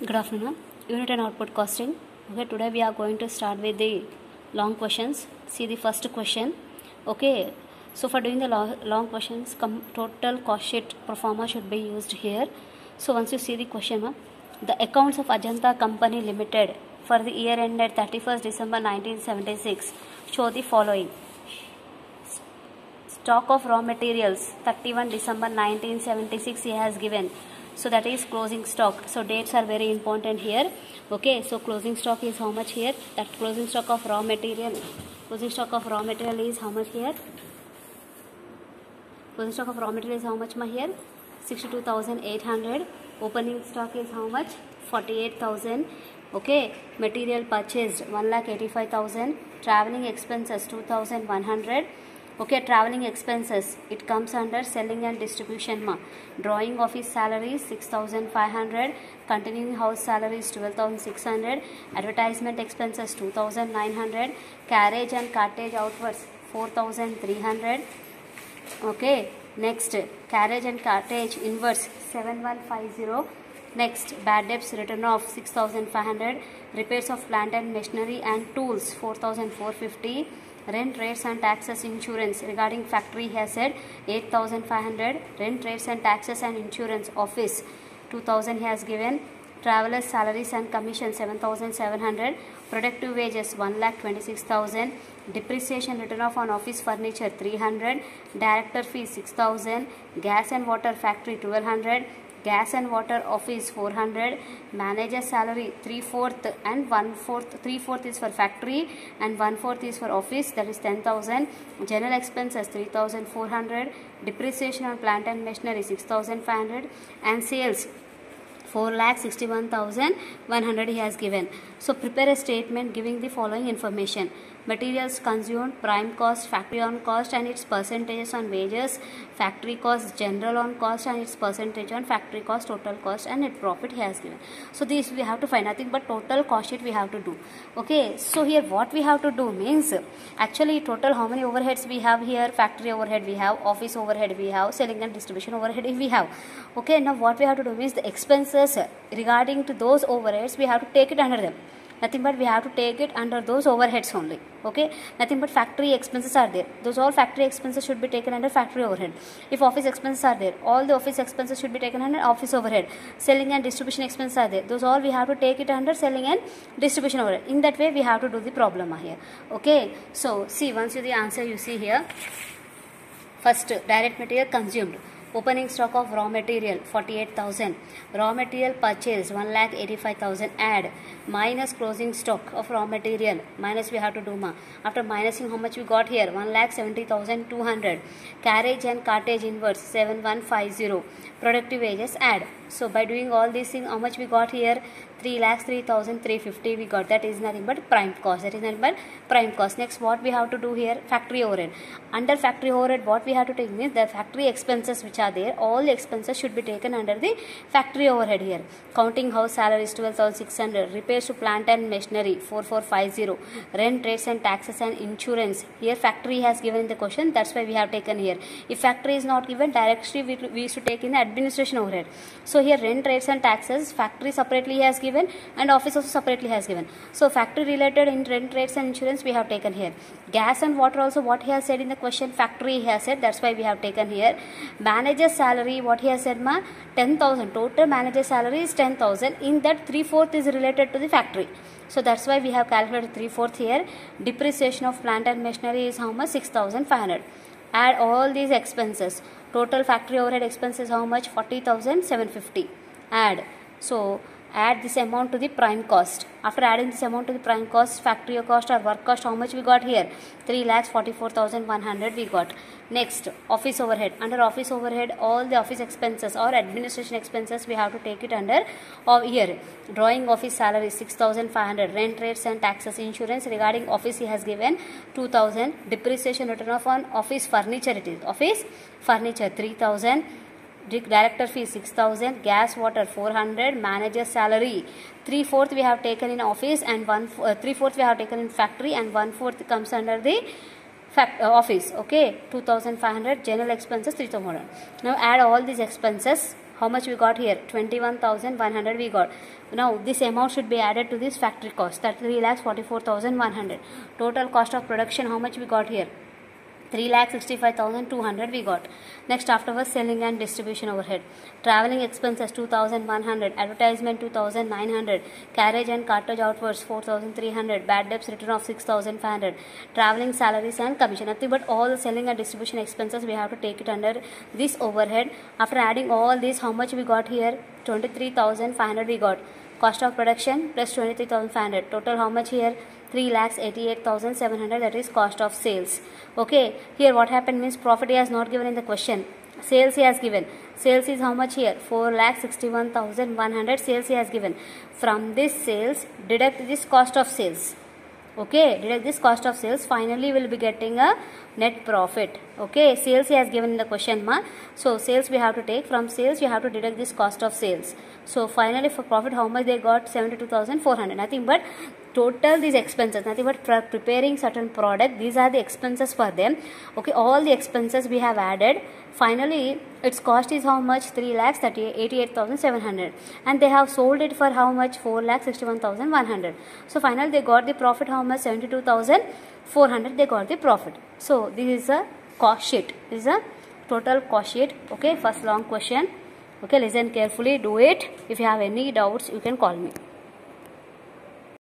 Good afternoon. Unit and output costing. Okay, today we are going to start with the long questions. See the first question. Okay, so for doing the long questions, total cost sheet pro forma should be used here. So once you see the question, the accounts of Ajanta Company Limited for the year ended 31st December 1976 show the following. Stock of raw materials 31 December 1976 he has given. So that is closing stock. So dates are very important here. Okay, so closing stock is how much here? That closing stock of raw material. Closing stock of raw material is how much here? Closing stock of raw material is how much here? 62,800. Opening stock is how much? 48,000. Okay, material purchased 1,85,000. Traveling expenses 2,100. Okay, traveling expenses, it comes under selling and distribution. Drawing office salaries 6,500, continuing house salaries 12,600, advertisement expenses 2,900, carriage and cartage outwards 4,300. Okay, next carriage and cartage inwards 7,150. Next, bad debts written off 6,500, repairs of plant and machinery and tools 4,450. Rent, rates and taxes, insurance regarding factory he has said 8,500. Rent, rates and taxes and insurance office 2,000 he has given. Travelers salaries and commission 7,700. Productive wages 1,26,000. Depreciation written off on office furniture 300. Director fees 6,000. Gas and water factory 1,200. Gas and water office 400. Manager salary 3/4 and 1/4. 3/4 is for factory and 1/4 is for office, that is 10,000. General expenses 3,400. Depreciation on plant and machinery 6,500 and sales 4,61,100 he has given. So prepare a statement giving the following information. Materials consumed, prime cost, factory on cost and its percentages on wages, factory cost, general on cost and its percentage on factory cost, total cost and net profit he has given. So this we have to find nothing but total cost sheet we have to do. Okay, so here what we have to do means actually total how many overheads we have here? Factory overhead we have, office overhead we have, selling and distribution overhead we have. Okay, now what we have to do means the expenses regarding to those overheads we have to take it under them. Nothing but we have to take it under those overheads only. Okay, nothing but factory expenses are there. Those all factory expenses should be taken under factory overhead. If office expenses are there, all the office expenses should be taken under office overhead. Selling and distribution expenses are there. Those all we have to take it under selling and distribution overhead. In that way we have to do the problem here. Okay, so see once you the answer you see here. First, direct material consumed. Opening stock of raw material 48,000. Raw material purchased 1,85,000. Add minus closing stock of raw material. Minus we have to do after minusing how much we got here 1,70,200. Carriage and cartage inwards 7,150. Productive wages add. So by doing all these things how much we got here 3,03,350 we got. That is nothing but prime cost. That is nothing but prime cost. Next what we have to do here? Factory overhead. Under factory overhead what we have to take means the factory expenses which are there, all the expenses should be taken under the factory overhead here. Counting house salaries 12,600. Repairs to plant and machinery 4,450. Rent, rates and taxes and insurance. Here factory has given in the question, that's why we have taken here. If factory is not given, directly we used to take in the administration overhead. So here rent, rates and taxes, factory separately has given and office also separately has given. So factory related in rent, rates and insurance we have taken here. Gas and water also what he has said in the question, factory he has said, that's why we have taken here. Manager salary what he has said 10,000. Total manager salary is 10,000. In that 3/4 is related to the factory. So that's why we have calculated 3/4 here. Depreciation of plant and machinery is how much? 6,500. Add all these expenses. Total factory overhead expenses how much? 40,750. Add. So add this amount to the prime cost. After adding this amount to the prime cost, factory cost or work cost how much we got here? 3,44,100 we got. Next, office overhead. Under office overhead all the office expenses or administration expenses we have to take it under here. Drawing office salary 6,500. Rent, rates and taxes, insurance regarding office he has given 2,000. Depreciation written off on office furniture, it is office furniture 3,000. Director fee 6,000. Gas, water 400. Manager salary 3/4 we have taken in office and 3/4 we have taken in factory and 1/4 comes under the office. Okay, 2,500. General expenses 3,100. Now add all these expenses. How much we got here? 21,100 we got. Now this amount should be added to this factory cost, that 3,44,100. Total cost of production, how much we got here? 3,65,200 we got. Next, afterwards, selling and distribution overhead. Traveling expenses 2,100, advertisement 2,900, carriage and cartage outwards 4,300, bad debts return of 6,500, traveling salaries and commission. Nothing but all the selling and distribution expenses we have to take it under this overhead. After adding all this, how much we got here? 23,500 we got. Cost of production plus 23,500. Total how much here? 3,88,700, that is cost of sales. Okay, here what happened means profit he has not given in the question. Sales he has given. Sales is how much here? 4,61,100 sales he has given. From this sales, deduct this cost of sales. Okay, deduct this cost of sales. Finally, we will be getting a net profit. Okay, sales he has given in the question mark. So, sales we have to take. From sales, you have to deduct this cost of sales. So, finally, for profit, how much they got? 72,400. Nothing but total these expenses. Nothing but preparing certain product. These are the expenses for them. Okay, all the expenses we have added. Finally, its cost is how much? 3,88,700. And they have sold it for how much? 4,61,100. So, finally, they got the profit how much? 72,400 they got the profit. So, this is a cost sheet. This is a total cost sheet. Okay, first long question. Okay, listen carefully, do it. If you have any doubts, you can call me.